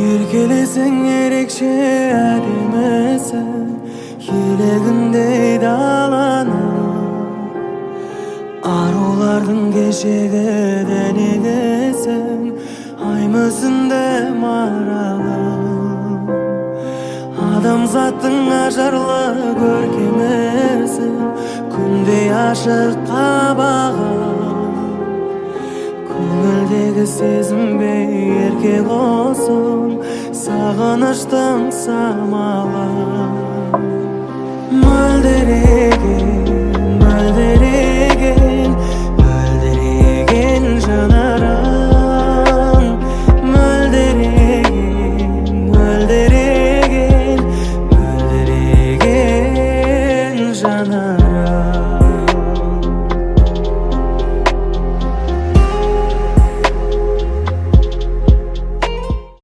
Еркелесең ерекше әдемісің, елегіндей даланың, арулардың кешегі денегесің, ай мүсінді маралым. Адамзаттың ажарлы көркемісің, күндей ашық қабағың, көңілдегі сезімбей еркек olsun, сағыныштың самалы. Мөлдіреген